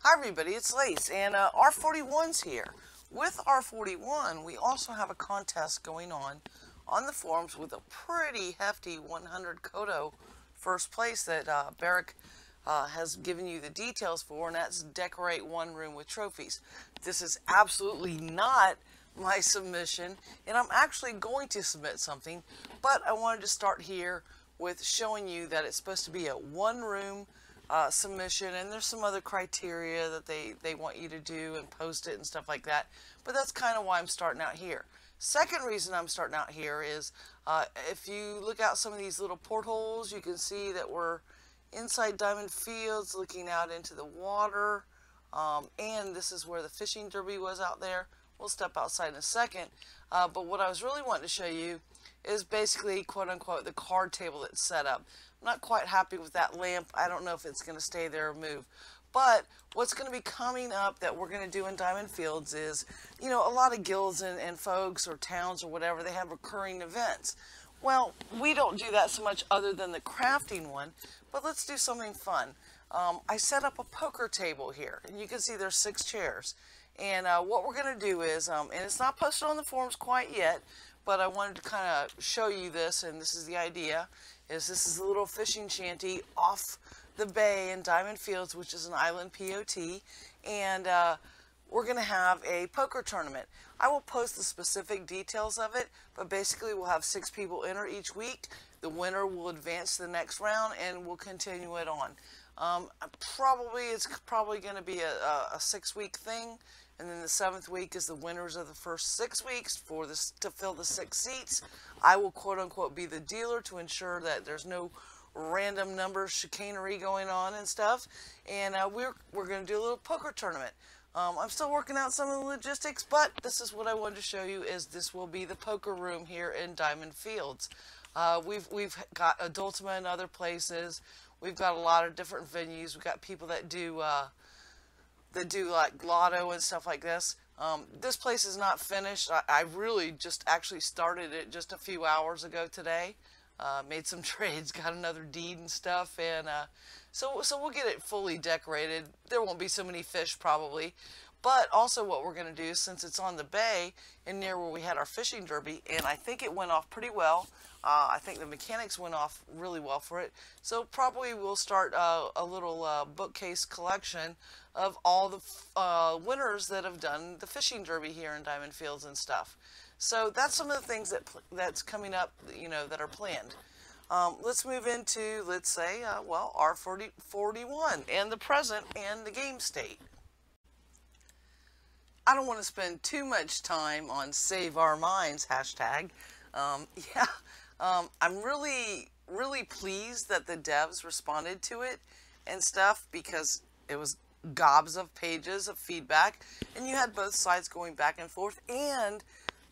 Hi everybody, it's Lace, and R41's here. With R41, we also have a contest going on the forums with a pretty hefty 100 Kodo first place that Barrick has given you the details for, and that's decorate one room with trophies. This is absolutely not my submission, and I'm actually going to submit something, but I wanted to start here with showing you that it's supposed to be a one room submission, and there's some other criteria that they want you to do and post it and stuff like that, but that's kind of why I'm starting out here. Second reason I'm starting out here is if you look out some of these little portholes, you can see that we're inside Diamond Fields looking out into the water, and this is where the fishing derby was out there. We'll step outside in a second, but what I was really wanting to show you is basically quote-unquote the card table that's set up. I'm not quite happy with that lamp. I don't know if it's going to stay there or move. But what's going to be coming up that we're going to do in Diamond Fields is, you know, a lot of guilds and folks or towns or whatever, they have recurring events. Well, we don't do that so much other than the crafting one, but let's do something fun. I set up a poker table here, and you can see there's 6 chairs. And what we're going to do is, and it's not posted on the forums quite yet, but I wanted to kind of show you this, and this is the idea, is this is a little fishing shanty off the bay in Diamond Fields, which is an island POT, and we're going to have a poker tournament. I will post the specific details of it, but basically we'll have 6 people enter each week. The winner will advance to the next round, and we'll continue it on. It's probably going to be a 6-week thing, and then the 7th week is the winners of the first 6 weeks for this to fill the 6 seats. I will quote-unquote be the dealer to ensure that there's no random number chicanery going on and stuff, and we're going to do a little poker tournament. I'm still working out some of the logistics, but this is what I wanted to show you, is this will be the poker room here in Diamond Fields. We've got Adultima and other places. We've got a lot of different venues. We've got people that do like lotto and stuff like this. This place is not finished. I really just actually started it just a few hours ago today. Made some trades, got another deed and stuff, and so we'll get it fully decorated. There won't be so many fish probably, but also what we're going to do, since it's on the bay and near where we had our fishing derby, and I think it went off pretty well. I think the mechanics went off really well for it, so probably we'll start a little bookcase collection of all the winners that have done the fishing derby here in Diamond Fields and stuff. So that's some of the things that's coming up, you know, that are planned. Let's move into, let's say, well, R41 and the present and the game state. I don't want to spend too much time on Save Our Minds hashtag. I'm really pleased that the devs responded to it and stuff, because it was gobs of pages of feedback, and you had both sides going back and forth. And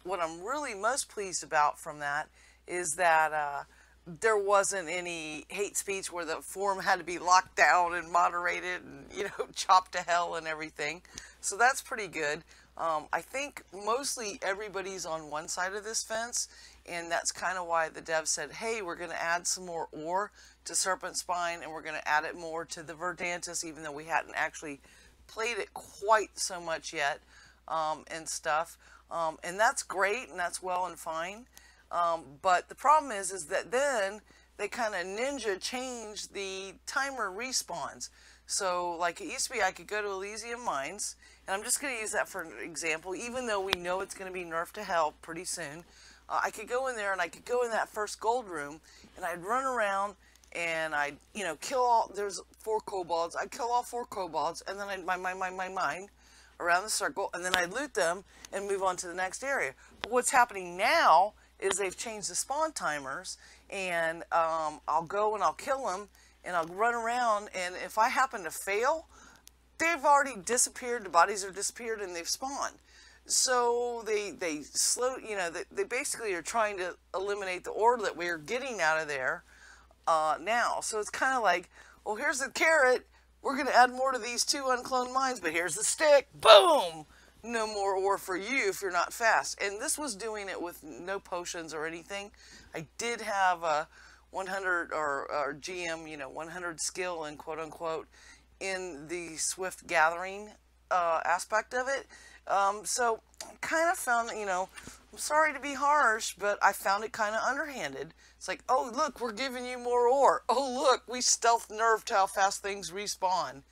what I'm really most pleased about from that is that there wasn't any hate speech where the forum had to be locked down and moderated and, you know, chopped to hell and everything. So that's pretty good. I think mostly everybody's on one side of this fence, and that's kind of why the devs said, hey, we're going to add some more ore to Serpent Spine, and we're going to add it more to the Verdantis, even though we hadn't actually played it quite so much yet, and stuff. And that's great, and that's well and fine. But the problem is that then they kind of ninja changed the timer respawns. So like it used to be, I could go to Elysium Mines, and I'm just going to use that for an example, even though we know it's going to be nerfed to hell pretty soon. I could go in there, and I could go in that first gold room, and I'd run around, and I'd, you know, kill all, there's 4 kobolds, I'd kill all 4 kobolds, and then I'd mine around the circle, and then I'd loot them and move on to the next area. But what's happening now is they've changed the spawn timers, and I'll go and I'll kill them, and I'll run around, and if I happen to fail, they've already disappeared, the bodies have disappeared, and they've spawned. So they slow, you know, they basically are trying to eliminate the ore that we're getting out of there now. So it's kind of like, well, here's the carrot, we're going to add more to these 2 uncloned mines, but here's the stick, boom! No more ore for you if you're not fast. And this was doing it with no potions or anything. I did have a 100 or GM, you know, 100 skill and quote unquote, in the swift gathering aspect of it. So I kind of found that, I'm sorry to be harsh, but I found it kind of underhanded. It's like, oh, look, we're giving you more ore. Oh, look, we stealth nerfed how fast things respawn.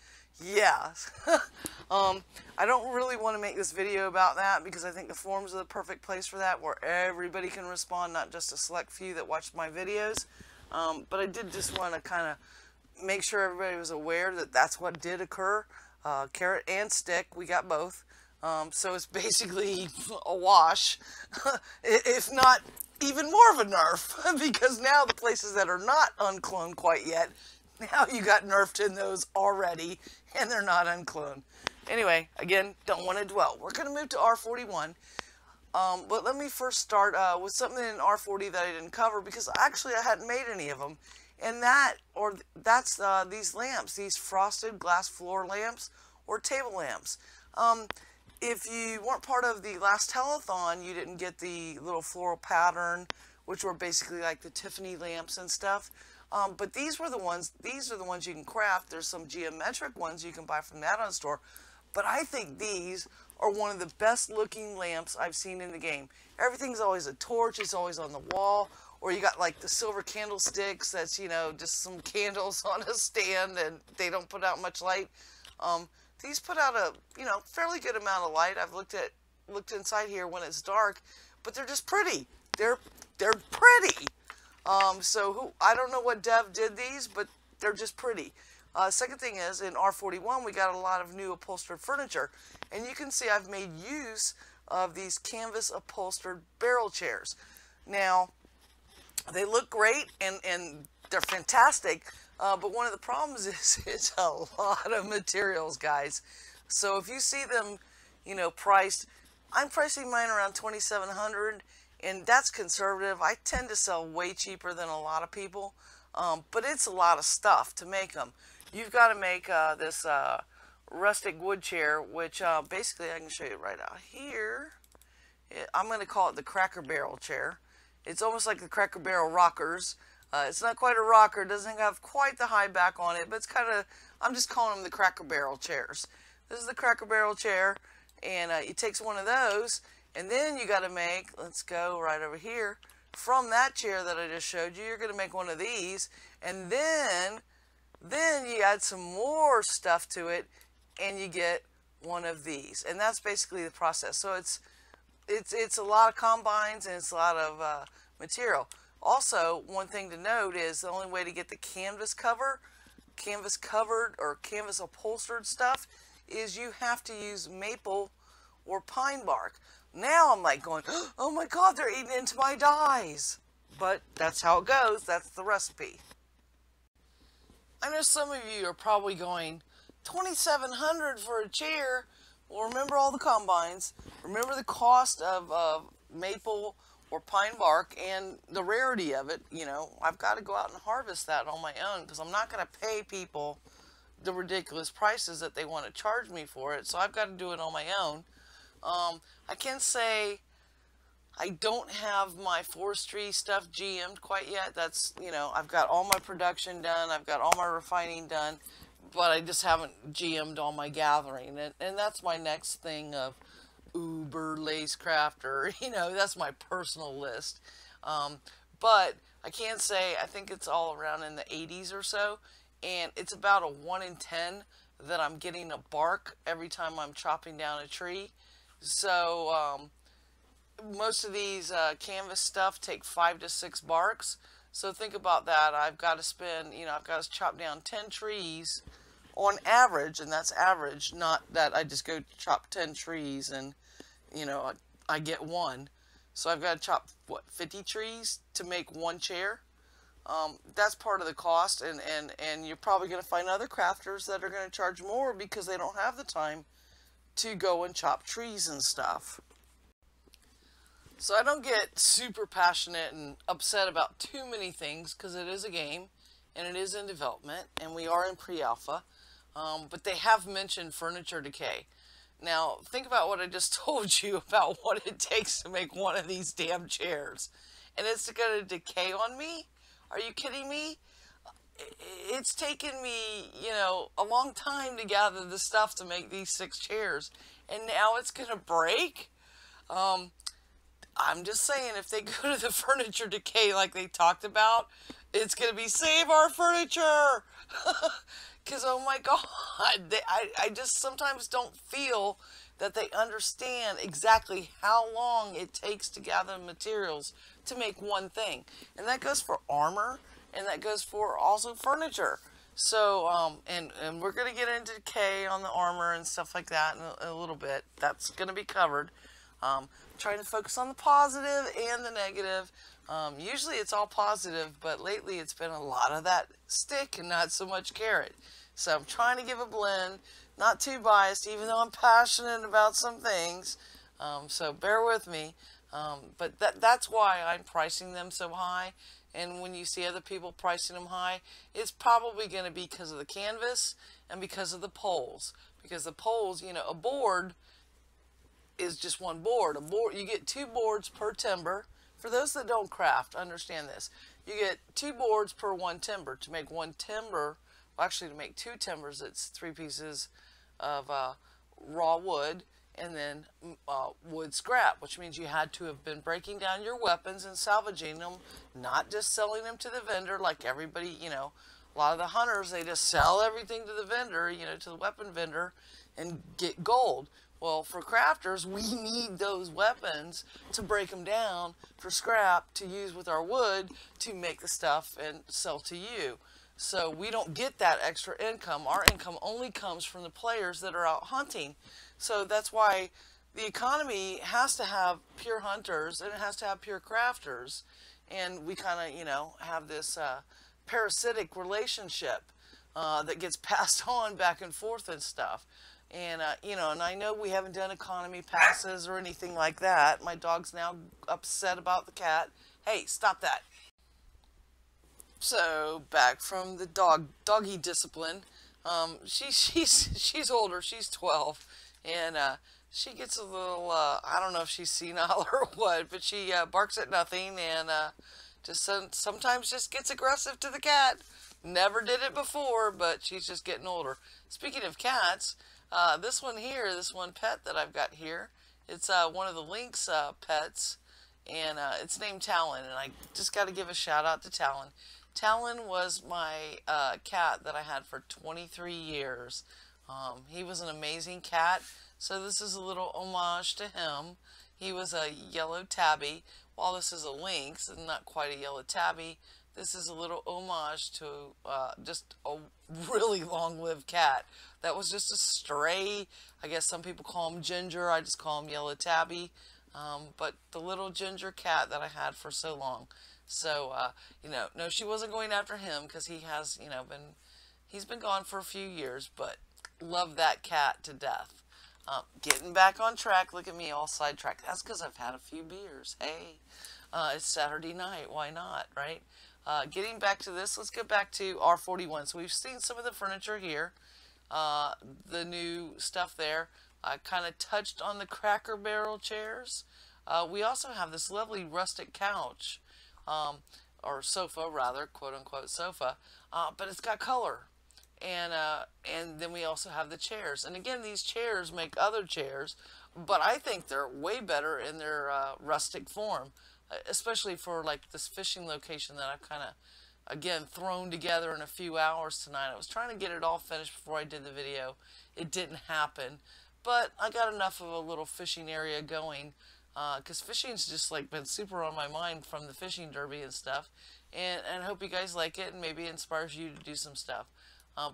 Yeah. I don't really want to make this video about that because I think the forums are the perfect place for that, where everybody can respond, not just a select few that watch my videos. But I did just want to kind of make sure everybody was aware that that's what did occur. Carrot and stick, we got both. So it's basically a wash, if not even more of a nerf, because now the places that are not uncloned quite yet, now you got nerfed in those already, and they're not uncloned. Anyway, again, don't want to dwell. We're going to move to R41. But let me first start with something in R40 that I didn't cover, because actually I hadn't made any of them. And that's these lamps, these frosted glass floor lamps or table lamps. If you weren't part of the last telethon, you didn't get the little floral pattern, which were basically like the Tiffany lamps and stuff. But these are the ones you can craft. There's some geometric ones you can buy from the add-on store. But I think these are one of the best looking lamps I've seen in the game. Everything's always a torch, it's always on the wall, or you got like the silver candlesticks that's, just some candles on a stand and they don't put out much light. These put out a, fairly good amount of light. I've looked inside here when it's dark, but they're just pretty. They're pretty. I don't know what dev did these, but they're just pretty. Second thing is, in R41, we got a lot of new upholstered furniture. And you can see I've made use of these canvas upholstered barrel chairs. Now, they look great and they're fantastic. But one of the problems is it's a lot of materials, guys. So if you see them, priced, I'm pricing mine around $2,700, and that's conservative. I tend to sell way cheaper than a lot of people, but it's a lot of stuff to make them. You've got to make this rustic wood chair, which basically I can show you right out here. I'm going to call it the Cracker Barrel chair. It's almost like the Cracker Barrel rockers. It's not quite a rocker, it doesn't have quite the high back on it, but it's kind of, I'm just calling them the Cracker Barrel chairs. This is the Cracker Barrel chair, and it takes one of those, and then you got to make, let's go right over here, from that chair that I just showed you, you're going to make one of these, and then you add some more stuff to it, and you get one of these, and that's basically the process. So it's a lot of combines, and it's a lot of material. Also, one thing to note is the only way to get the canvas covered or canvas upholstered stuff is you have to use maple or pine bark. Now I'm like going, oh my God, they're eating into my dyes. But that's how it goes. That's the recipe. I know some of you are probably going, $2,700 for a chair. Well, remember all the combines. Remember the cost of maple or pine bark and the rarity of it. I've got to go out and harvest that on my own because I'm not going to pay people the ridiculous prices that they want to charge me for it. So I've got to do it on my own. I can say I don't have my forestry stuff GM'd quite yet. That's, I've got all my production done. I've got all my refining done, but I just haven't GM'd all my gathering. And that's my next thing of Uber Lacecraft, or that's my personal list. But I can say I think it's all around in the 80s or so, and it's about a 1 in 10 that I'm getting a bark every time I'm chopping down a tree. So most of these canvas stuff take 5 to 6 barks. So think about that. I've got to spend, I've got to chop down 10 trees on average, and that's average, not that I just go chop 10 trees and I get one. So I've got to chop, 50 trees to make one chair? That's part of the cost, and you're probably going to find other crafters that are going to charge more because they don't have the time to go and chop trees and stuff. So I don't get super passionate and upset about too many things because it is a game, and it is in development, and we are in pre-alpha. But they have mentioned furniture decay. Now, think about what I just told you about what it takes to make one of these damn chairs. And it's going to decay on me? Are you kidding me? it's taken me, you know, a long time to gather the stuff to make these 6 chairs, and now it's gonna break. Um, I'm just saying, if they go to the furniture decay like they talked about, it's gonna be save our furniture. Because oh my god, I just sometimes don't feel that they understand exactly how long it takes to gather materials to make one thing. And that goes for armor, and that goes for also furniture. So, and we're going to get into decay on the armor and stuff like that in a little bit. That's going to be covered. Trying to focus on the positive and the negative. Usually it's all positive, but lately it's been a lot of that stick and not so much carrot. So I'm trying to give a blend, not too biased, even though I'm passionate about some things. So bear with me. But that's why I'm pricing them so high. And when you see other people pricing them high, it's probably going to be because of the canvas and because of the poles. Because the poles, you know, a board is just one board. A board, you get 2 boards per timber. For those that don't craft, understand this. You get 2 boards per 1 timber. To make 1 timber, well, actually to make 2 timbers, it's 3 pieces of raw wood and then wood scrap, which means you had to have been breaking down your weapons and salvaging them, not just selling them to the vendor like everybody, you know. A lot of the hunters, they just sell everything to the vendor, you know, to the weapon vendor and get gold. Well, for crafters, we need those weapons to break them down for scrap to use with our wood to make the stuff and sell to you. So we don't get that extra income. Our income only comes from the players that are out hunting. So that's why the economy has to have pure hunters and it has to have pure crafters. And we kind of, you know, have this parasitic relationship that gets passed on back and forth and stuff. And, you know, and I know we haven't done economy passes or anything like that. My dog's now upset about the cat. Hey, stop that. So, back from the doggy discipline. She's older. She's 12. And, she gets a little, I don't know if she's senile or what, but she barks at nothing and just sometimes just gets aggressive to the cat. Never did it before, but she's just getting older. Speaking of cats, this one here, this one pet that I've got here, it's one of the Lynx pets, and it's named Talon, and I just got to give a shout out to Talon. Talon was my cat that I had for 23 years. He was an amazing cat, so this is a little homage to him. He was a yellow tabby. While this is a lynx and not quite a yellow tabby, this is a little homage to just a really long-lived cat. That was just a stray. I guess some people call him Ginger. I just call him Yellow Tabby. But the little ginger cat that I had for so long. So, you know, no, she wasn't going after him because he has, you know, he's been gone for a few years, but love that cat to death. Getting back on track. Look at me all sidetracked. That's because I've had a few beers. Hey, it's Saturday night. Why not, right? Getting back to this, let's get back to R41. So we've seen some of the furniture here, the new stuff there. I kind of touched on the Cracker Barrel chairs. We also have this lovely rustic couch, or sofa rather, quote-unquote sofa, but it's got color. And then we also have the chairs. And again, these chairs make other chairs, but I think they're way better in their rustic form. Especially for like this fishing location that I've kind of, again, thrown together in a few hours tonight. I was trying to get it all finished before I did the video. It didn't happen. But I got enough of a little fishing area going. Because fishing's just like been super on my mind from the fishing derby and stuff. And I hope you guys like it and maybe it inspires you to do some stuff.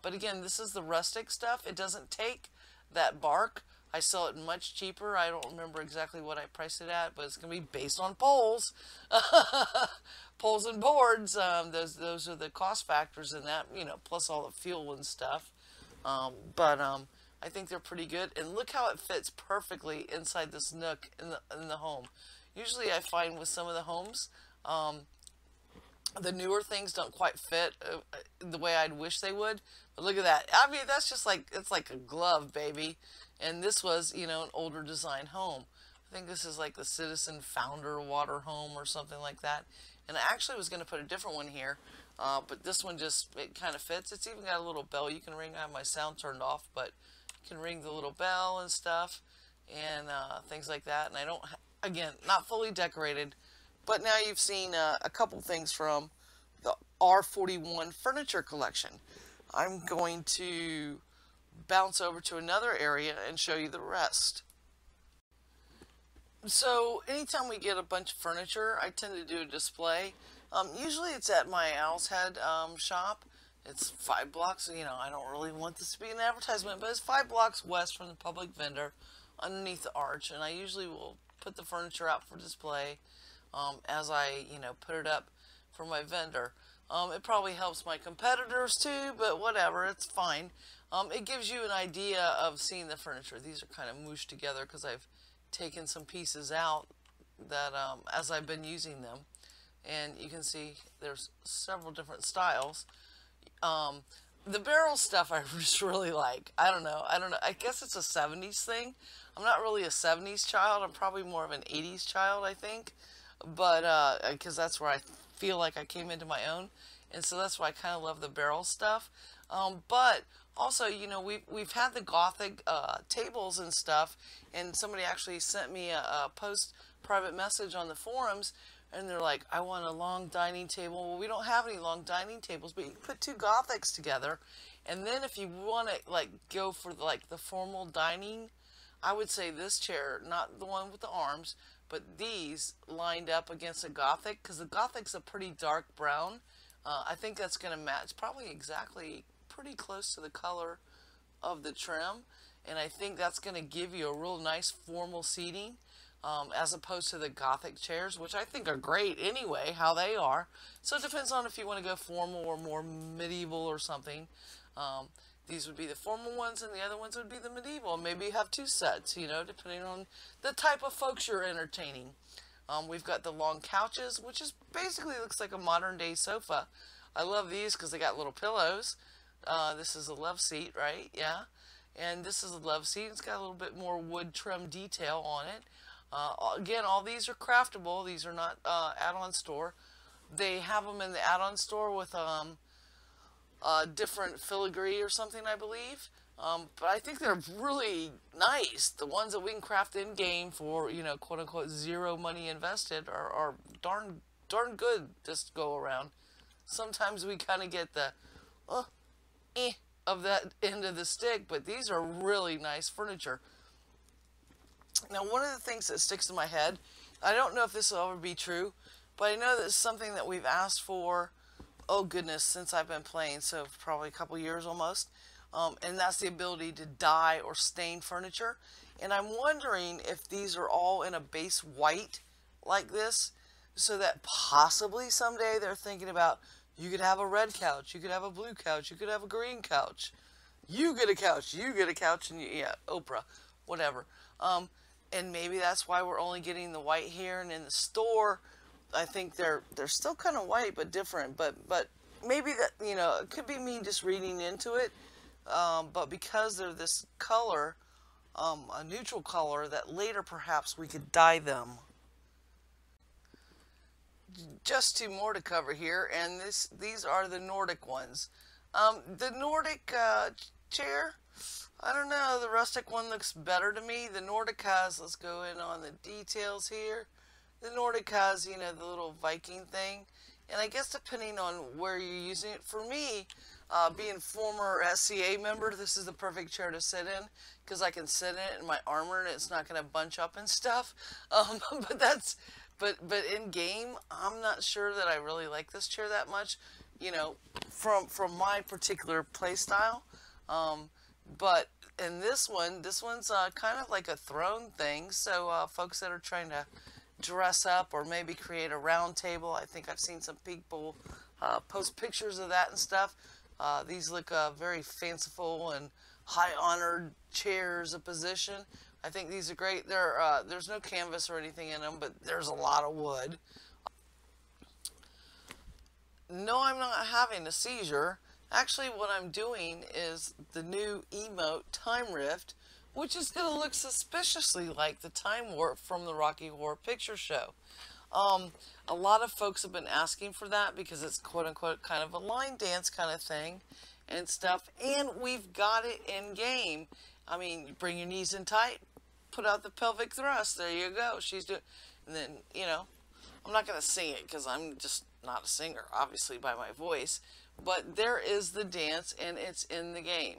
But again, this is the rustic stuff. It doesn't take that bark. I sell it much cheaper. I don't remember exactly what I priced it at, but it's going to be based on poles. Poles and boards. Those are the cost factors in that, you know, plus all the fuel and stuff. But I think they're pretty good. And look how it fits perfectly inside this nook in the home. Usually I find with some of the homes, the newer things don't quite fit the way I'd wish they would. But look at that. I mean, that's just like, it's like a glove, baby. And this was, you know, an older design home. I think this is like the Citizen Founder Water Home or something like that. And I actually was going to put a different one here. but this one just, it kind of fits. It's even got a little bell you can ring. I have my sound turned off, but you can ring the little bell and stuff, and things like that. And I don't, again, not fully decorated, but now you've seen a couple things from the R41 furniture collection. I'm going to bounce over to another area and show you the rest. So anytime we get a bunch of furniture, I tend to do a display. Usually it's at my Owl's Head shop. It's 5 blocks, you know, I don't really want this to be an advertisement, but it's 5 blocks west from the public vendor underneath the arch, and I usually will put the furniture out for display as I, you know, put it up for my vendor. It probably helps my competitors too, but whatever, it's fine. It gives you an idea of seeing the furniture. These are kind of mooshed together because I've taken some pieces out that as I've been using them, and you can see there's several different styles. The barrel stuff I just really like. I don't know. I guess it's a 70s thing. I'm not really a 70s child. I'm probably more of an 80s child, I think. But because that's where I feel like I came into my own, and so that's why I kind of love the barrel stuff. But also, you know, we've had the Gothic tables and stuff, and somebody actually sent me a private message on the forums, and they're like, I want a long dining table. Well, we don't have any long dining tables, but you can put 2 Gothics together, and then if you want to like go for like the formal dining, I would say this chair, not the one with the arms, but these lined up against a Gothic, because the Gothic's a pretty dark brown. I think that's going to match probably exactly pretty close to the color of the trim, and I think that's going to give you a real nice formal seating, as opposed to the Gothic chairs, which I think are great anyway, how they are. So it depends on if you want to go formal or more medieval or something. These would be the formal ones, and the other ones would be the medieval. Maybe you have 2 sets, you know, depending on the type of folks you're entertaining. We've got the long couches, which is basically looks like a modern day sofa. I love these because they got little pillows. This is a love seat, right? Yeah. And this is a love seat. It's got a little bit more wood trim detail on it. Again, all these are craftable. These are not add-on store. They have them in the add-on store with different filigree or something, I believe. But I think they're really nice. The ones that we can craft in-game for, you know, quote-unquote zero money invested are darn good this go around. Sometimes we kind of get the of that end of the stick, but these are really nice furniture. Now, one of the things that sticks in my head, I don't know if this will ever be true, but I know that it's something that we've asked for, oh goodness, since I've been playing, so probably a couple years almost. And that's the ability to dye or stain furniture. And I'm wondering if these are all in a base white like this, so that possibly someday they're thinking about, you could have a red couch, you could have a blue couch, you could have a green couch. You get a couch, you get a couch, and yeah, Oprah, whatever. And maybe that's why we're only getting the white here, and in the store, I think they're still kind of white but different. But maybe that, you know, it could be me just reading into it. But because they're this color, a neutral color, that later perhaps we could dye them. Just 2 more to cover here, and these are the Nordic ones. The Nordic chair, I don't know, the rustic one looks better to me. The Nordic has, let's go in on the details here. The Nordic has, you know, the little Viking thing, and I guess depending on where you're using it, for me, being former SCA member, this is the perfect chair to sit in, because I can sit in it in my armor and it's not going to bunch up and stuff. But in game, I'm not sure that I really like this chair that much, you know, from my particular play style. But in this one's kind of like a throne thing. So folks that are trying to dress up or maybe create a round table, I think I've seen some people post pictures of that and stuff. These look very fanciful and high-honored chairs of position. I think these are great. There's no canvas or anything in them, but there's a lot of wood. No, I'm not having a seizure. Actually, what I'm doing is the new Emote Time Rift, which is going to look suspiciously like the Time Warp from the Rocky Horror Picture Show. A lot of folks have been asking for that because it's quote unquote kind of a line dance kind of thing and stuff. And we've got it in game. I mean, you bring your knees in tight, put out the pelvic thrust. There you go. She's doing, and then, you know, I'm not going to sing it because I'm just not a singer, obviously, by my voice. But there is the dance, and it's in the game.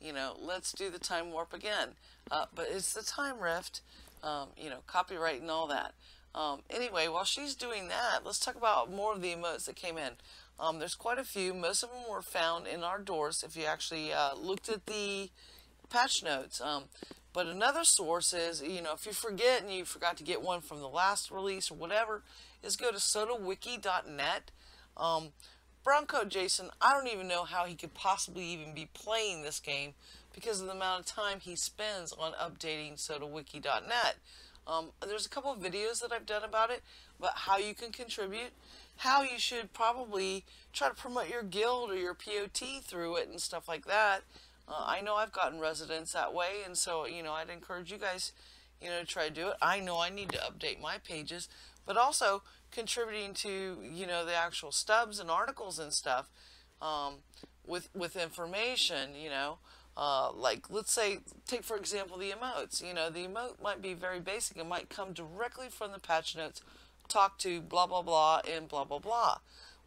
You know, let's do the time warp again. But it's the time rift, you know, copyright and all that. Anyway, while she's doing that, let's talk about more of the emotes that came in. There's quite a few. Most of them were found in our doors if you actually looked at the patch notes. But another source is, you know, if you forget and you forgot to get one from the last release or whatever, is go to sodawiki.net. Bronco Jason, I don't even know how he could possibly even be playing this game because of the amount of time he spends on updating sodawiki.net. There's a couple of videos that I've done about it, about how you can contribute, how you should probably try to promote your guild or your POT through it and stuff like that. I know I've gotten residents that way, and so, you know, I'd encourage you guys, you know, to try to do it. I know I need to update my pages, but also contributing to, you know, the actual stubs and articles and stuff with information, you know. Like, let's say, take for example the emotes. You know, the emote might be very basic. It might come directly from the patch notes, talk to blah, blah, blah, and blah, blah, blah.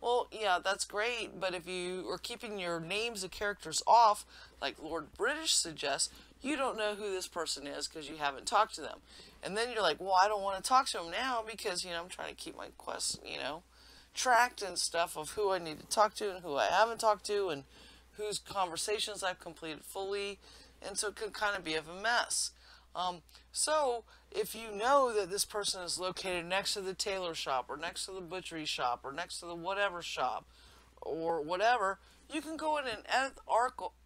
Well, yeah, that's great, but if you are keeping your names of characters off, like Lord British suggests, you don't know who this person is because you haven't talked to them. And then you're like, well, I don't want to talk to them now because, you know, I'm trying to keep my quests, you know, tracked and stuff of who I need to talk to and who I haven't talked to and whose conversations I've completed fully, and so it can kind of be of a mess. So if you know that this person is located next to the tailor shop or next to the butchery shop or next to the whatever shop or whatever, you can go in and edit the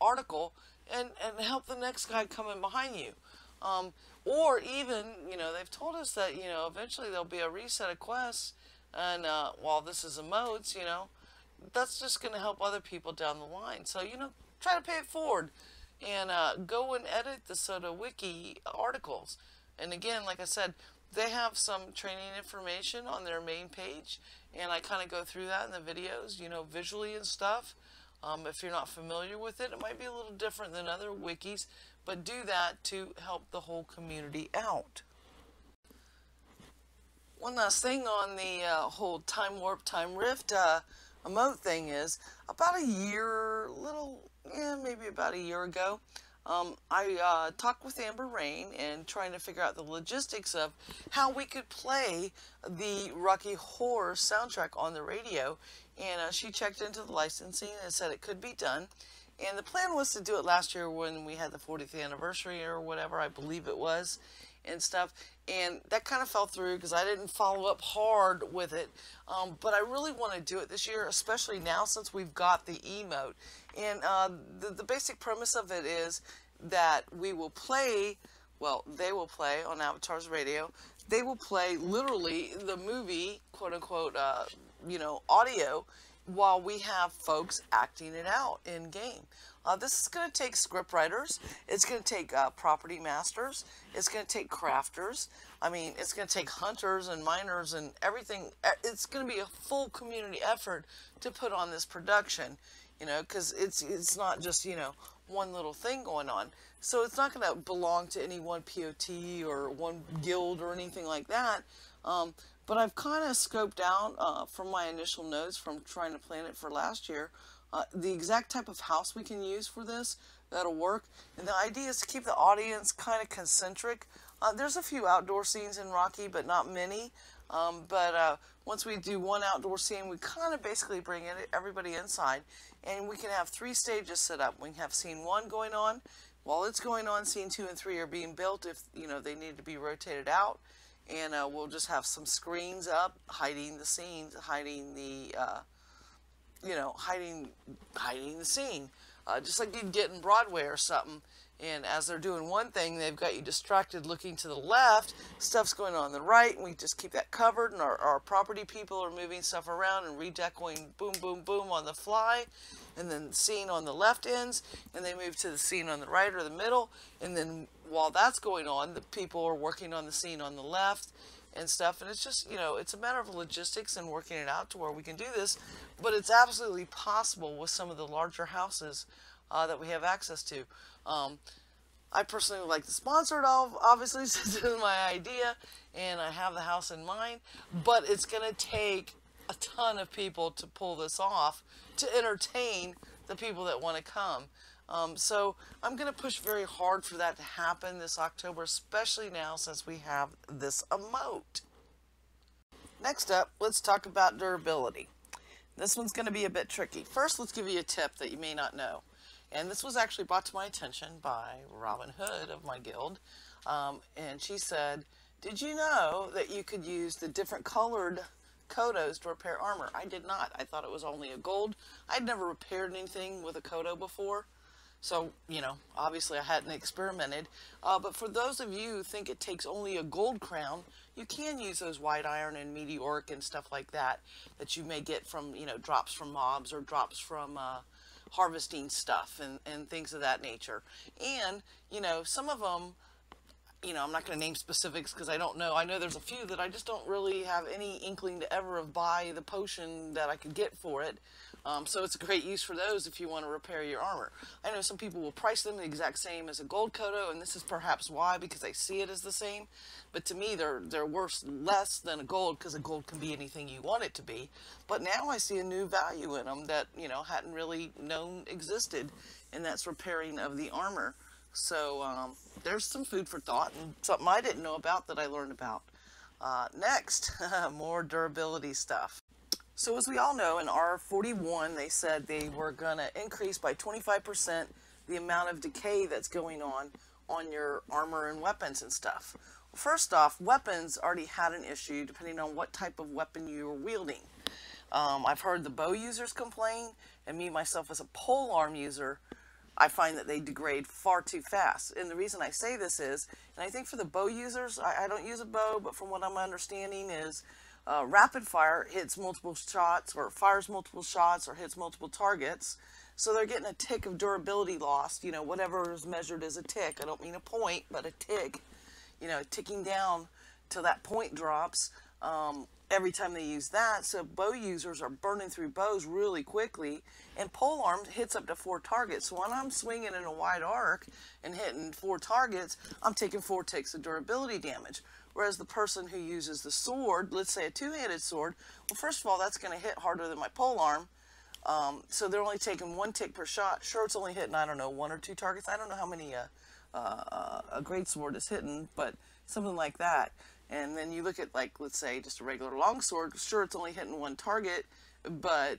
article and help the next guy come in behind you. Or even, you know, they've told us that, you know, eventually there'll be a reset of quests, and while this is emotes, you know, that's just going to help other people down the line. So, you know, try to pay it forward and go and edit the Soda Wiki articles. And again, like I said, they have some training information on their main page, and I kind of go through that in the videos, you know, visually and stuff. If you're not familiar with it, it might be a little different than other wikis, but do that to help the whole community out. One last thing on the whole time warp, time rift emote thing is, about a year, maybe about a year ago, I talked with Amber Rain and trying to figure out the logistics of how we could play the Rocky Horror soundtrack on the radio, and she checked into the licensing and said it could be done. And the plan was to do it last year when we had the 40th anniversary or whatever, I believe it was, and stuff. And that kind of fell through because I didn't follow up hard with it. But I really want to do it this year, especially now since we've got the emote. And the basic premise of it is that we will play, well, they will play on Avatar's radio. They will play literally the movie, quote unquote, you know, audio, while we have folks acting it out in game. This is going to take script writers, it's going to take property masters, it's going to take crafters, I mean, it's going to take hunters and miners and everything. It's going to be a full community effort to put on this production, you know, because it's not just, you know, one little thing going on. So it's not going to belong to any one POT or one guild or anything like that. But I've kind of scoped out from my initial notes from trying to plan it for last year, the exact type of house we can use for this that'll work. And the idea is to keep the audience kind of concentric. There's a few outdoor scenes in Rocky, but not many. But once we do one outdoor scene, we kind of basically bring everybody inside, and we can have 3 stages set up. We can have scene 1 going on. While it's going on, scene 2 and 3 are being built if, you know, they need to be rotated out. And we'll just have some screens up, hiding the scenes, hiding the, you know, hiding the scene. Just like you'd get in Broadway or something. And as they're doing one thing, they've got you distracted looking to the left. Stuff's going on the right, and we just keep that covered. And our property people are moving stuff around and redecoing boom, boom, boom on the fly. And then the scene on the left ends, and they move to the scene on the right or the middle. And then while that's going on, the people are working on the scene on the left. and stuff. And it's just, you know, it's a matter of logistics and working it out to where we can do this. But it's absolutely possible with some of the larger houses that we have access to. I personally would like to sponsor it all, obviously, since it's my idea, and I have the house in mind. But it's going to take a ton of people to pull this off, to entertain the people that want to come. So I'm going to push very hard for that to happen this October, especially now since we have this emote. Next up, let's talk about durability. This one's going to be a bit tricky. First, let's give you a tip that you may not know. And this was actually brought to my attention by Robin Hood of my guild. And she said, did you know that you could use the different colored Kodos to repair armor? I did not. I thought it was only a gold. I'd never repaired anything with a Kodo before. So, you know, obviously I hadn't experimented. But for those of you who think it takes only a gold crown, you can use those white iron and meteoric and stuff like that that you may get from, you know, drops from mobs or drops from harvesting stuff and things of that nature. And, you know, some of them, you know, I'm not going to name specifics because I don't know. I know there's a few that I just don't really have any inkling to ever buy the potion that I could get for it. So it's a great use for those if you want to repair your armor. I know some people will price them the exact same as a gold Kodo, and this is perhaps why, because they see it as the same. But to me, they're worth less than a gold, because a gold can be anything you want it to be. But now I see a new value in them that, you know, hadn't really known existed, and that's repairing of the armor. So there's some food for thought and something I didn't know about that I learned about. Next, more durability stuff. So as we all know, in R41, they said they were going to increase by 25% the amount of decay that's going on your armor and weapons and stuff. Well, first off, weapons already had an issue depending on what type of weapon you were wielding. I've heard the bow users complain, and me myself as a polearm user, I find that they degrade far too fast. And the reason I say this is, and I think for the bow users, I don't use a bow, but from what I'm understanding is, rapid fire hits multiple shots, or fires multiple shots, or hits multiple targets. So they're getting a tick of durability lost, you know, whatever is measured as a tick. I don't mean a point, but a tick, you know, ticking down till that point drops every time they use that. So bow users are burning through bows really quickly, and polearm hits up to 4 targets. So when I'm swinging in a wide arc and hitting 4 targets, I'm taking 4 ticks of durability damage. Whereas the person who uses the sword, let's say a two-handed sword, well, first of all, that's going to hit harder than my polearm. So they're only taking 1 tick per shot. Sure, it's only hitting, I don't know, 1 or 2 targets. I don't know how many a great sword is hitting, but something like that. And then you look at, like, let's say just a regular longsword. Sure, it's only hitting 1 target, but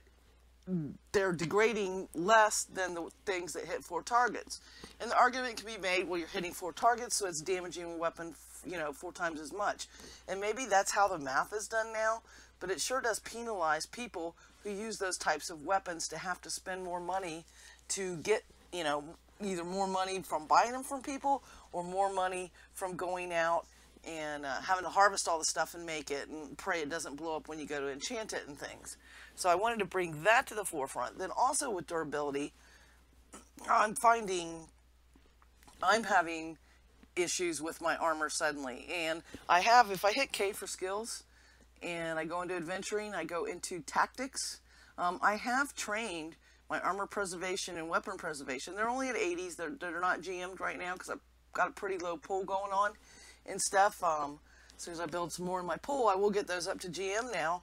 they're degrading less than the things that hit 4 targets. And the argument can be made, well, you're hitting 4 targets, so it's damaging a weapon, you know, 4 times as much. And maybe that's how the math is done now, but it sure does penalize people who use those types of weapons to have to spend more money to get, you know, either more money from buying them from people or more money from going out and having to harvest all the stuff and make it and pray it doesn't blow up when you go to enchant it and things. So I wanted to bring that to the forefront. Then also with durability, I'm finding I'm having issues with my armor suddenly. And I have, if I hit K for skills and I go into adventuring, I go into tactics, I have trained my armor preservation and weapon preservation. They're only at 80s. They're not GM'd right now because I've got a pretty low pull going on and stuff. As soon as I build some more in my pool, I will get those up to GM now,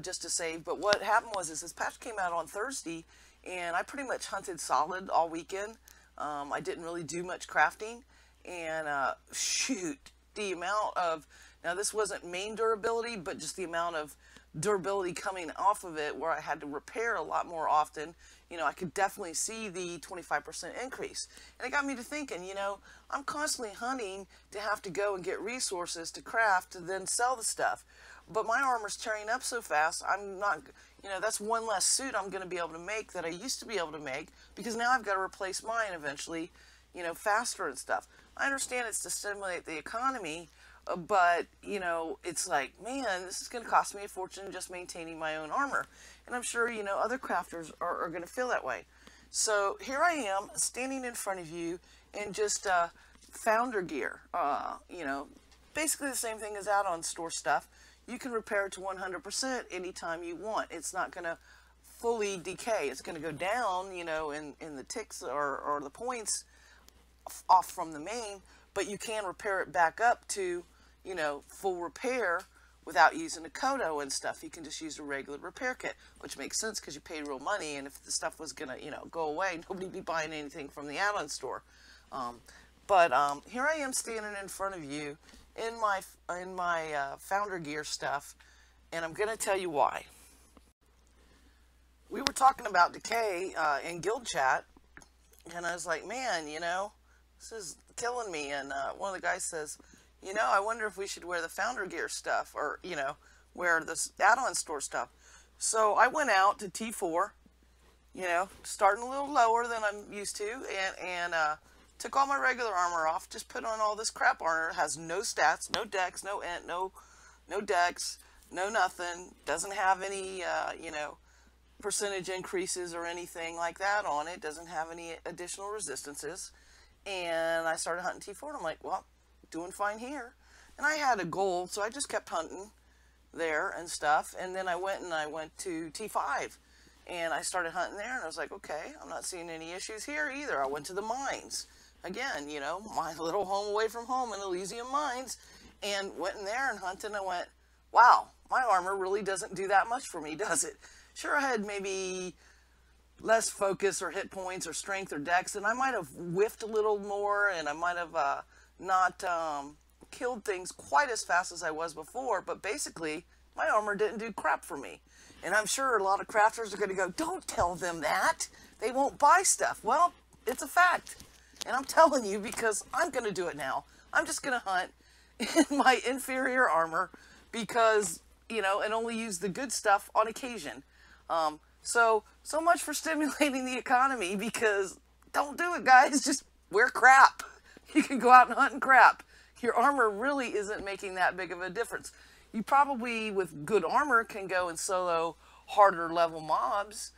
just to save. But what happened was this patch came out on Thursday, and I pretty much hunted solid all weekend. I didn't really do much crafting, and shoot, the amount of, now this wasn't main durability, but just the amount of durability coming off of it where I had to repair a lot more often, you know, I could definitely see the 25% increase. And it got me to thinking, you know, I'm constantly hunting to have to go and get resources to craft to then sell the stuff. But my armor's tearing up so fast, I'm not, you know, that's one less suit I'm going to be able to make that I used to be able to make, because now I've got to replace mine eventually, you know, faster and stuff. I understand it's to stimulate the economy, but, you know, it's like, man, this is going to cost me a fortune just maintaining my own armor. And I'm sure, you know, other crafters are going to feel that way. So here I am standing in front of you in just founder gear, you know, basically the same thing as add-on store stuff. You can repair it to 100% anytime you want. It's not going to fully decay. It's going to go down, you know, in the ticks or the points off from the main, but you can repair it back up to, you know, full repair without using a Kodo and stuff. You can just use a regular repair kit, which makes sense because you paid real money, and if the stuff was going to, you know, go away, nobody'd be buying anything from the add-on store. But here I am standing in front of you in my Founder Gear stuff, and I'm going to tell you why. We were talking about Decay in guild chat, and I was like, man, you know, this is killing me. And one of the guys says, you know, I wonder if we should wear the Founder Gear stuff, or, you know, wear this add-on store stuff. So I went out to T4, you know, starting a little lower than I'm used to, and took all my regular armor off, just put on all this crap armor. It has no stats, no dex, no int, no dex, no nothing. Doesn't have any, you know, percentage increases or anything like that on it. Doesn't have any additional resistances. And I started hunting T4, and I'm like, well, doing fine here. And I had a goal, so I just kept hunting there and stuff. And then I went to T5, and I started hunting there, and I was like, okay, I'm not seeing any issues here either. I went to the mines. Again, you know, my little home away from home in Elysium Mines, and went in there and hunted, and I went, wow, my armor really doesn't do that much for me, does it? Sure, I had maybe less focus or hit points or strength or dex, and I might have whiffed a little more, and I might have not killed things quite as fast as I was before, but basically, my armor didn't do crap for me. And I'm sure a lot of crafters are going to go, don't tell them that. They won't buy stuff. Well, it's a fact. And I'm telling you because I'm going to do it now. I'm just going to hunt in my inferior armor because, you know, and only use the good stuff on occasion. So much for stimulating the economy, because don't do it, guys. Just wear crap. You can go out and hunt in crap. Your armor really isn't making that big of a difference. You probably, with good armor, can go and solo harder level mobs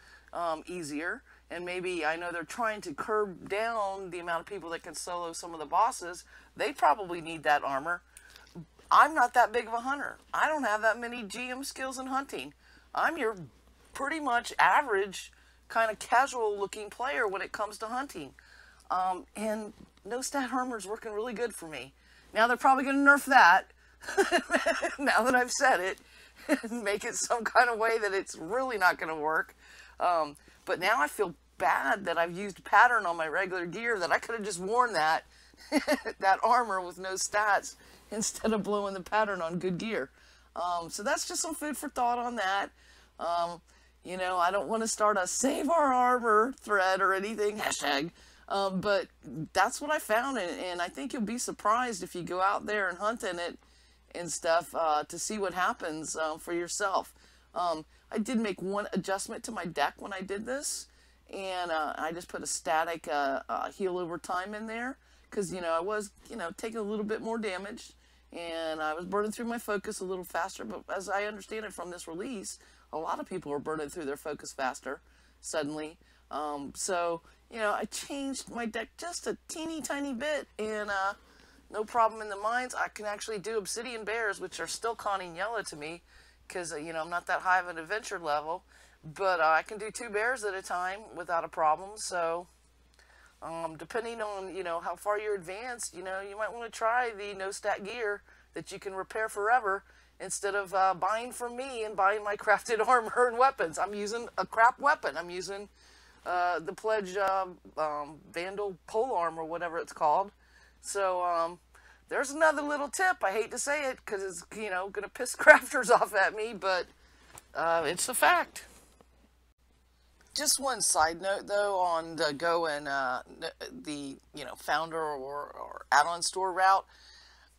easier. And maybe, I know they're trying to curb down the amount of people that can solo some of the bosses. They probably need that armor. I'm not that big of a hunter. I don't have that many GM skills in hunting. I'm your pretty much average kind of casual looking player when it comes to hunting. And no stat armor is working really good for me. Now they're probably going to nerf that, now that I've said it, and make it some kind of way that it's really not going to work. But now I feel bad that I've used pattern on my regular gear, that I could have just worn that, that armor with no stats instead of blowing the pattern on good gear. So that's just some food for thought on that. You know, I don't want to start a save our armor thread or anything, hashtag. But that's what I found, and I think you'll be surprised if you go out there and hunt in it and stuff to see what happens for yourself. I did make one adjustment to my deck when I did this, and I just put a static heal over time in there, because, you know, I was, you know, taking a little bit more damage, and I was burning through my focus a little faster. But as I understand it from this release, a lot of people are burning through their focus faster suddenly. So, you know, I changed my deck just a teeny tiny bit, and no problem in the mines. I can actually do obsidian bears, which are still conning yellow to me, because, you know, I'm not that high of an adventure level, but I can do 2 bears at a time without a problem. So depending on, you know, how far you're advanced, you know, you might want to try the no stat gear that you can repair forever, instead of buying from me and buying my crafted armor and weapons. I'm using a crap weapon. I'm using the Pledge Vandal Polearm, or whatever it's called. So there's another little tip. I hate to say it, because it's, you know, going to piss crafters off at me, but it's a fact. Just one side note, though, on the go and the, you know, Founder or add-on store route.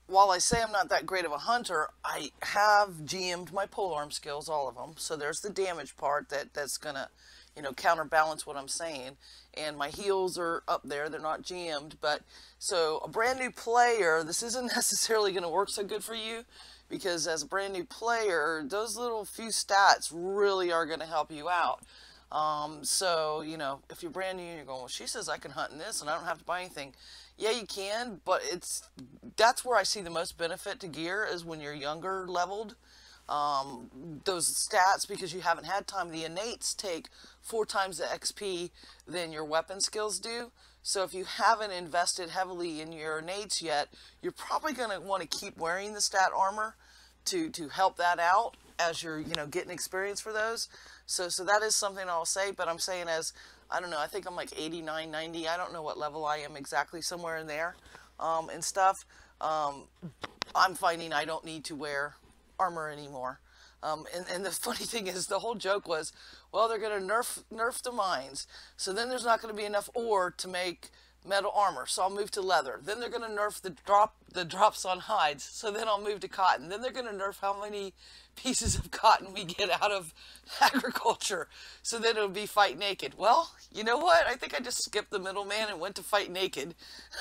While I say I'm not that great of a hunter, I have GM'd my polearm skills, all of them. So there's the damage part that's going to, you know, counterbalance what I'm saying. And my heals are up there. They're not GM'd. But so a brand new player, this isn't necessarily going to work so good for you, because as a brand new player, those little few stats really are going to help you out. So, you know, if you're brand new and you're going, well, she says I can hunt in this and I don't have to buy anything. Yeah, you can, but that's where I see the most benefit to gear is when you're younger leveled. Those stats, because you haven't had time, the innates take 4 times the XP than your weapon skills do. So if you haven't invested heavily in your innates yet, you're probably going to want to keep wearing the stat armor to help that out as you're, you know, getting experience for those. So that is something I'll say, but I'm saying as, I don't know, I think I'm like 89, 90. I don't know what level I am exactly, somewhere in there, and stuff. I'm finding I don't need to wear armor anymore. And the funny thing is, the whole joke was, well, they're going to nerf the mines, so then there's not going to be enough ore to make metal armor, so I'll move to leather. Then they're going to nerf the drops on hides, so then I'll move to cotton. Then they're going to nerf how many pieces of cotton we get out of agriculture, so then it'll be fight naked. Well, you know what? I think I just skipped the middleman and went to fight naked.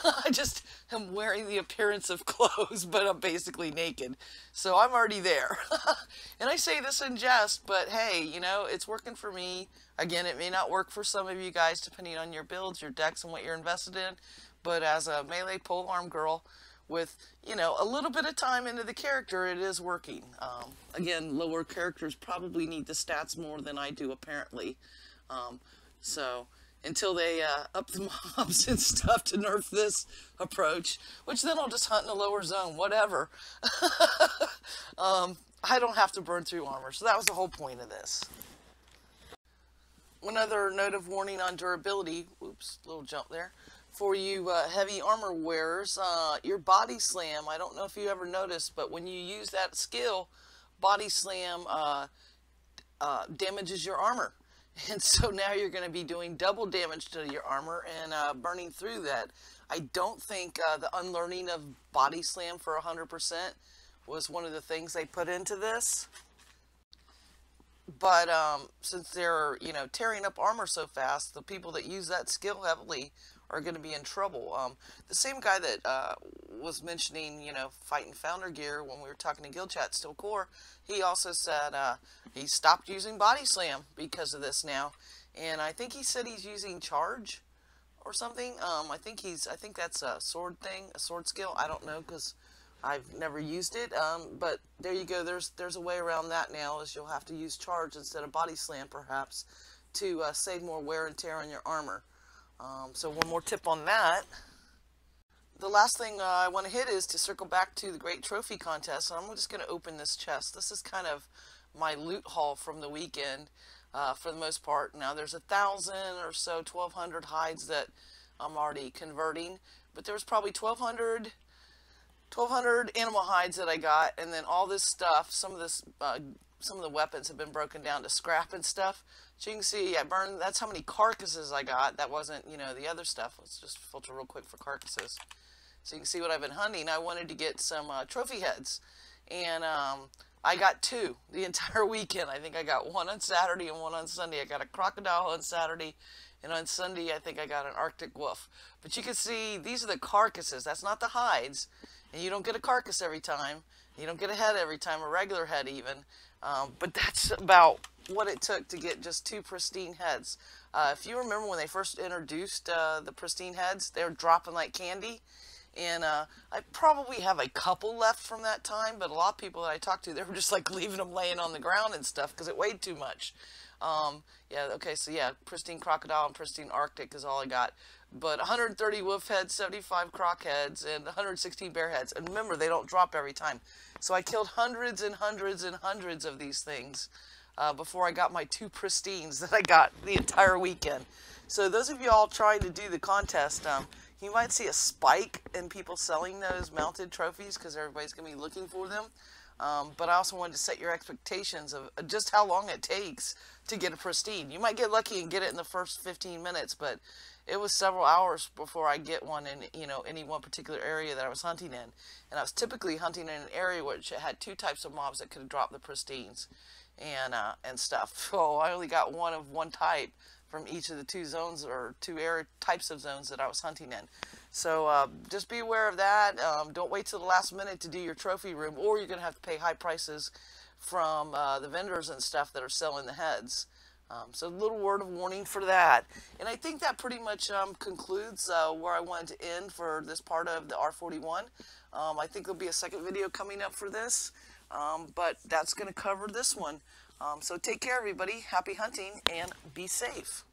I just am wearing the appearance of clothes, but I'm basically naked. So I'm already there. And I say this in jest, but hey, you know, it's working for me. Again, it may not work for some of you guys depending on your builds, your decks, and what you're invested in. But as a melee polearm girl with, you know, a little bit of time into the character, it is working. Again, lower characters probably need the stats more than I do, apparently. So until they up the mobs and stuff to nerf this approach, which then I'll just hunt in a lower zone, whatever. I don't have to burn through armor, so that was the whole point of this. One other note of warning on durability, oops, little jump there, for you heavy armor wearers, your body slam, I don't know if you ever noticed, but when you use that skill, body slam damages your armor. And so now you're going to be doing double damage to your armor and burning through that. I don't think the unlearning of body slam for 100% was one of the things they put into this. But since they're, you know, tearing up armor so fast, the people that use that skill heavily are going to be in trouble. The same guy that was mentioning, you know, fighting founder gear when we were talking to Guild Chat Still Core, he also said he stopped using body slam because of this now. And I think he said he's using charge or something. I think that's a sword thing, a sword skill. I don't know because I've never used it, but there you go. There's a way around that now, is you'll have to use charge instead of body slam, perhaps, to save more wear and tear on your armor. So one more tip on that. The last thing I want to hit is to circle back to the Great Trophy Contest, and I'm just going to open this chest. This is kind of my loot haul from the weekend, for the most part. Now, there's 1,000 or so, 1,200 hides that I'm already converting, but there was probably 1,200 animal hides that I got, and then all this stuff, some of the weapons have been broken down to scrap and stuff. So you can see I burned, that's how many carcasses I got. That wasn't, you know, the other stuff. Let's just filter real quick for carcasses. So you can see what I've been hunting. I wanted to get some trophy heads, and I got 2 the entire weekend. I think I got 1 on Saturday and 1 on Sunday. I got a crocodile on Saturday, and on Sunday I think I got an Arctic wolf. But you can see these are the carcasses. That's not the hides. And you don't get a carcass every time. You don't get a head every time, a regular head even. But that's about what it took to get just 2 pristine heads. If you remember when they first introduced the pristine heads, they were dropping like candy. And I probably have a couple left from that time, but a lot of people that I talked to, they were just like leaving them laying on the ground and stuff because it weighed too much. Yeah, okay, so yeah, pristine crocodile and pristine Arctic is all I got. But 130 wolf heads, 75 croc heads, and 116 bear heads. And remember, they don't drop every time. So I killed hundreds and hundreds and hundreds of these things before I got my 2 pristines that I got the entire weekend. So those of you all trying to do the contest, you might see a spike in people selling those mounted trophies because everybody's going to be looking for them. But I also wanted to set your expectations of just how long it takes to get a pristine. You might get lucky and get it in the first 15 minutes, but it was several hours before I get one in, you know, any one particular area that I was hunting in. And I was typically hunting in an area which had 2 types of mobs that could drop the pristines and stuff. So I only got one of one type from each of the 2 zones or 2 types of zones that I was hunting in. So just be aware of that. Don't wait till the last minute to do your trophy room, or you're going to have to pay high prices from the vendors and stuff that are selling the heads. So a little word of warning for that. And I think that pretty much concludes where I wanted to end for this part of the R41. I think there'll be a second video coming up for this, but that's going to cover this one. So take care, everybody. Happy hunting and be safe.